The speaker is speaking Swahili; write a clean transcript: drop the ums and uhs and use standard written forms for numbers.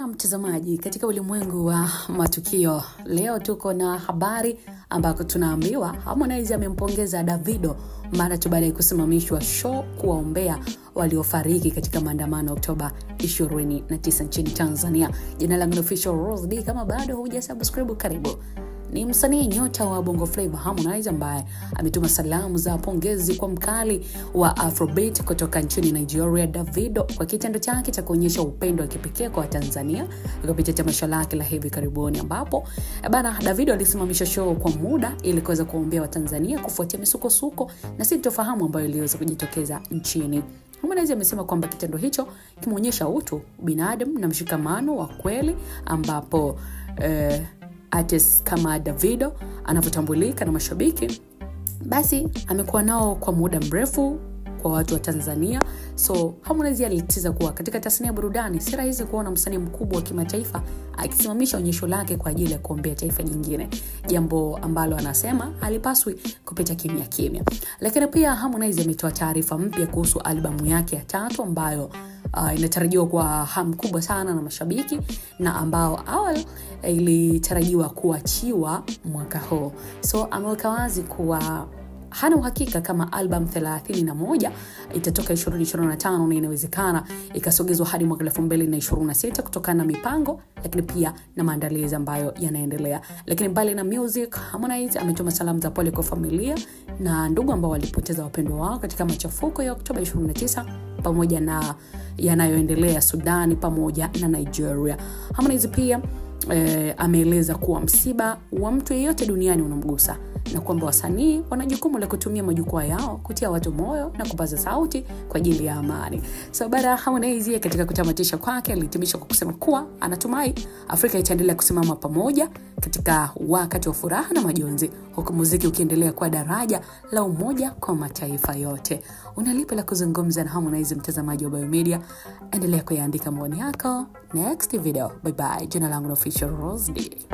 mtazamaji, katika ulimwengu wa matukio, leo tuko na habari ambako tunaambiwa Harmonize amempongeza Davido mara tu baada ya kusimamishwa show kuwaombea waliofariki katika maandamano Oktoba 29 nchini Tanzania. Jina langu ni Official Rose D. Kama bado hujasubscribe, karibu. Ni msanii nyota wa Bongo Flava Harmonize ambaye ametuma salamu za pongezi kwa mkali wa Afrobeat kutoka nchini Nigeria Davido kwa kitendo chake cha kuonyesha upendo wa kipekee kwa Tanzania kupitia tamasha lake la hivi karibuni, ambapo Davido alisimamisha show kwa muda ili kuweza kuombea Watanzania kufuatia misukosuko na sintofahamu ambayo iliweza kujitokeza nchini. Harmonize amesema kwamba kitendo hicho kimeonyesha utu, binadamu na mshikamano wa kweli, ambapo artists kama Davido anavyotambulika na mashabiki, basi amekuwa nao kwa muda mrefu kwa watu wa Tanzania. So Harmonize alisisitiza kuwa katika tasnia ya burudani si rahisi kuona msanii mkubwa wa kimataifa akisimamisha onyesho lake kwa ajili ya kuombea taifa jingine, jambo ambalo anasema halipaswi kupita kimya. Lakini pia Harmonize ametoa taarifa mpya kuhusu albamu yake ya 3 ambayo inatarajiwa kwa hamu kubwa sana na mashabiki, na ambao awali ilitarajiwa kuachiwa mwaka huu. So ameweka wazi kuwa hana uhakika kama album 31 itatoka 2025 na inawezekana ikasogezwa hadi mwaka 2026 kutokana na mipango, lakini pia na maandalizi ambayo yanaendelea. Lakini mbali na music, Harmonize ametuma salamu za pole kwa familia na ndugu ambao walipoteza wapendwa wao katika machafuko ya Oktoba 29 pamoja na yanayoendelea Sudan pamoja na Nigeria. Harmonize pia ameeleza kuwa msiba wa mtu yeyote duniani unamgusa, na kwamba wasanii wana jukumu la kutumia majukwaa yao kutia watu moyo na kupaza sauti kwa ajili ya amani. So baada Harmonize katika kutamatisha kwake alihitimisha kwa kusema kuwa anatumai Afrika itaendelea kusimama pamoja katika wakati wa furaha na majonzi, huku muziki ukiendelea kwa daraja la umoja kwa mataifa yote. Unalipa la kuzungumza na Harmonize, mtazamaji wa Biomedia? Endelea kuandika maoni yako next video. Bye bye. Jina langu ni Official Rose D.